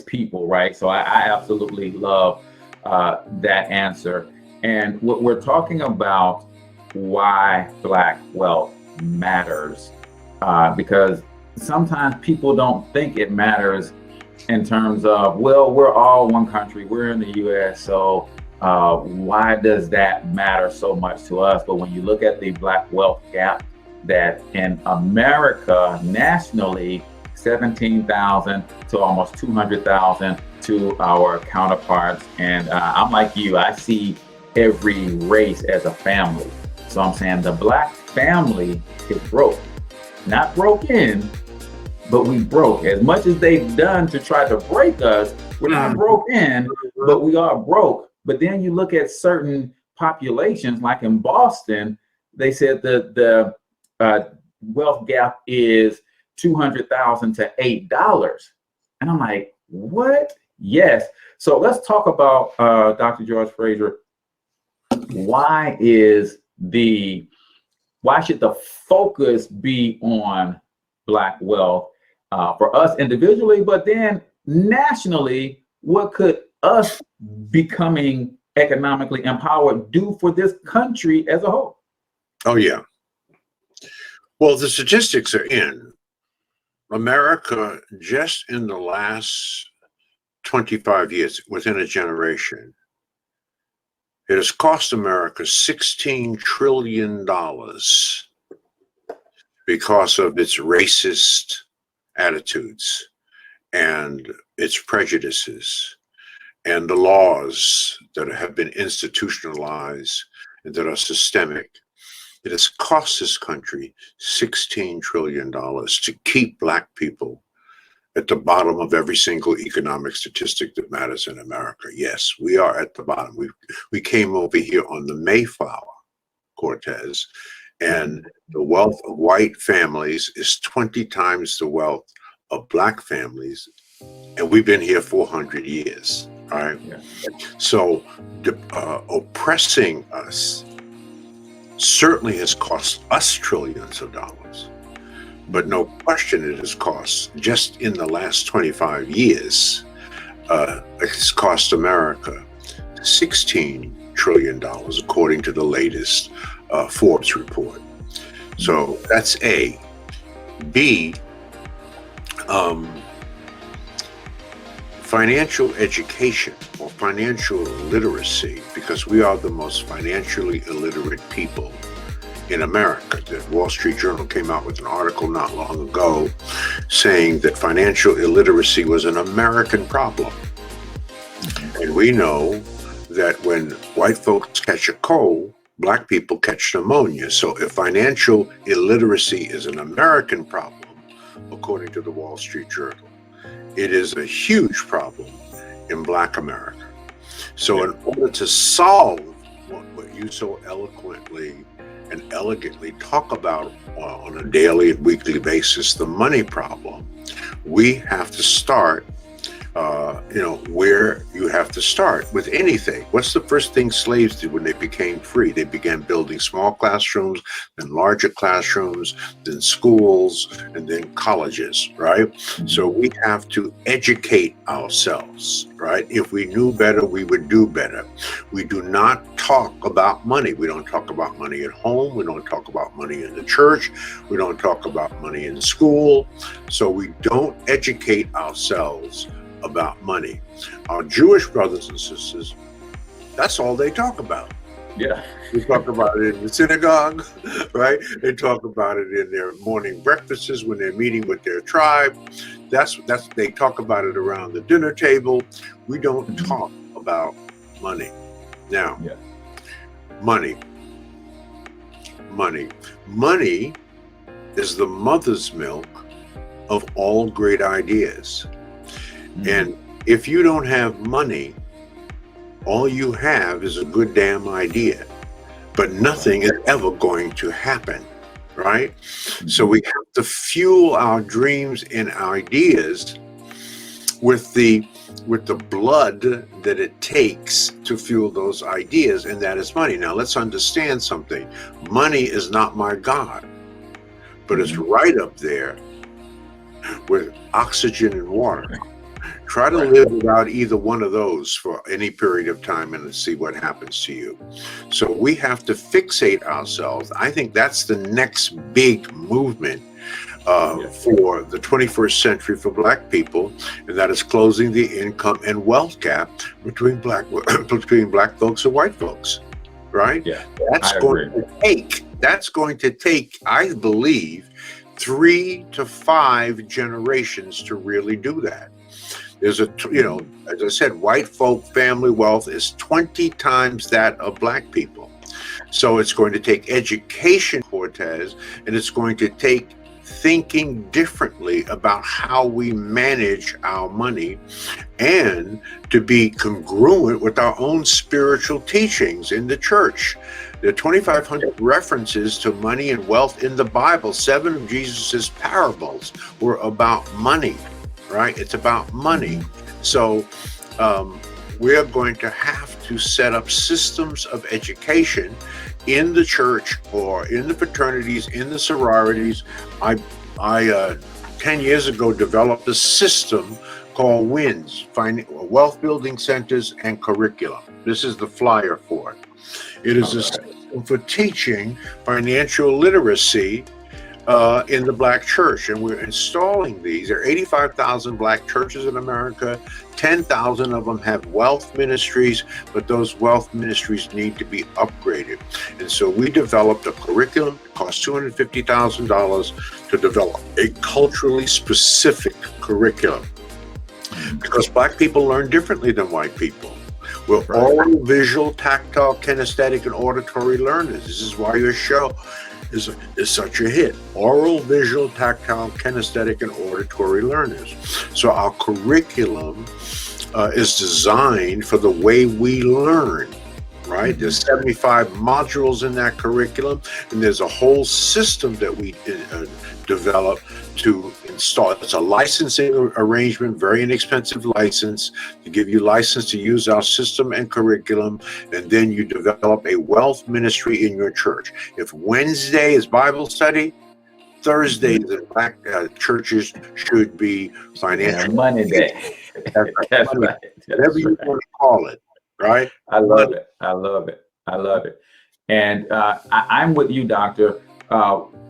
people, right? So I absolutely love that answer. And what we're talking about, why Black wealth matters, because sometimes people don't think it matters in terms of, well, we're all one country, we're in the US, so why does that matter so much to us? But when you look at the Black wealth gap, that in America nationally, 17,000 to almost 200,000 to our counterparts. And I'm like you, I see every race as a family. So I'm saying the Black family is broke, not broken, but we broke. As much as they've done to try to break us, we're not broken, but we are broke. But then you look at certain populations, like in Boston, they said that the wealth gap is 200,000 to $8. And I'm like, what? Yes. So let's talk about Dr. George Fraser. Why should the focus be on Black wealth for us individually, but then nationally? What could us becoming economically empowered do for this country as a whole? Oh, yeah. Well, the statistics are in. America, just in the last 25 years, within a generation, it has cost America $16 trillion because of its racist attitudes and its prejudices and the laws that have been institutionalized and that are systemic. It has cost this country $16 trillion to keep Black people at the bottom of every single economic statistic that matters in America. Yes, we are at the bottom. We came over here on the Mayflower, Cortez, and the wealth of white families is 20 times the wealth of Black families, and we've been here 400 years, all right? Yeah. So oppressing us certainly has cost us trillions of dollars, but no question it has cost, just in the last 25 years, it's cost America $16 trillion, according to the latest Forbes report. So that's A. B, financial education or financial literacy, because we are the most financially illiterate people in America. The Wall Street Journal came out with an article not long ago saying that financial illiteracy was an American problem. And we know that when white folks catch a cold, Black people catch pneumonia. So if financial illiteracy is an American problem, according to the Wall Street Journal, it is a huge problem in Black America. So in order to solve what you so eloquently and elegantly talk about on a daily and weekly basis, the money problem, we have to start where you have to start with anything. What's the first thing slaves did when they became free? They began building small classrooms, then larger classrooms, then schools, and then colleges, right? So we have to educate ourselves, right? If we knew better, we would do better. We do not talk about money. We don't talk about money at home. We don't talk about money in the church. We don't talk about money in school. So we don't educate ourselves about money. Our Jewish brothers and sisters, that's all they talk about. Yeah. They talk about it in the synagogue, right? They talk about it in their morning breakfasts when they're meeting with their tribe. They talk about it around the dinner table. We don't talk about money. Now, money is the mother's milk of all great ideas. And if you don't have money, all you have is a good damn idea, but nothing is ever going to happen, right? So we have to fuel our dreams and ideas with the blood that it takes to fuel those ideas, and that is money. Now let's understand something. Money is not my God, but it's right up there with oxygen and water. Try to live without either one of those for any period of time and see what happens to you. So we have to fixate ourselves. I think that's the next big movement for the 21st century for Black people, and that is closing the income and wealth gap between black folks and white folks. Right? Yeah, That's going to take, I believe, 3 to 5 generations to really do that. There's as I said, white folk family wealth is 20 times that of Black people. So it's going to take education, Cortez, and it's going to take thinking differently about how we manage our money and to be congruent with our own spiritual teachings in the church. There are 2,500 references to money and wealth in the Bible. 7 of Jesus's parables were about money, right? It's about money. So we are going to have to set up systems of education in the church or in the fraternities, in the sororities. I 10 years ago developed a system called WINS, Wealth Building Centers and Curriculum. This is the flyer for it. It is a system for teaching financial literacy in the Black church, and we're installing these. There are 85,000 Black churches in America. 10,000 of them have wealth ministries, but those wealth ministries need to be upgraded. And so we developed a curriculum. It cost $250,000 to develop a culturally specific curriculum, because Black people learn differently than white people. We're oral, visual, tactile, kinesthetic, and auditory learners. This is why your show is such a hit. Oral, visual, tactile, kinesthetic, and auditory learners. So our curriculum is designed for the way we learn, right? There's 75 modules in that curriculum, and there's a whole system that we develop to install. It's a licensing arrangement, very inexpensive license to give you license to use our system and curriculum, and then you develop a wealth ministry in your church. If Wednesday is Bible study, Thursdays in Black churches should be financial money day. That's right. Whatever you want to call it, right? I love it. I love it. I love it. And I'm with you, Doctor.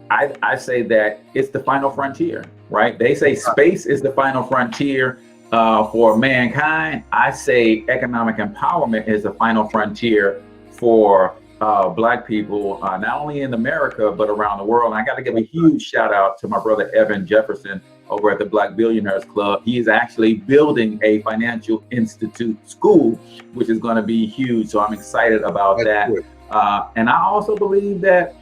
I say that it's the final frontier, right? They say space is the final frontier for mankind. I say economic empowerment is the final frontier for Black people, not only in America, but around the world. And I got to give a huge shout out to my brother, Evan Jefferson, over at the Black Billionaires Club. He is actually building a financial institute school, which is going to be huge. So I'm excited about that. And I also believe that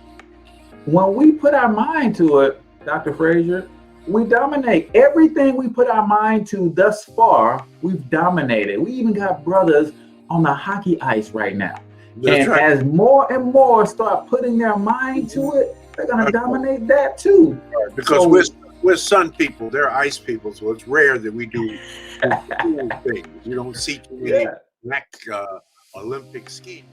when we put our mind to it, Dr. Fraser, we dominate. Everything we put our mind to thus far, we've dominated. We even got brothers on the hockey ice right now. That's right. As more and more start putting their mind to it, they're going to dominate that too. Right. Because so, we're sun people, they're ice people, so it's rare that we do cool things. You don't see too many black Olympic skiing.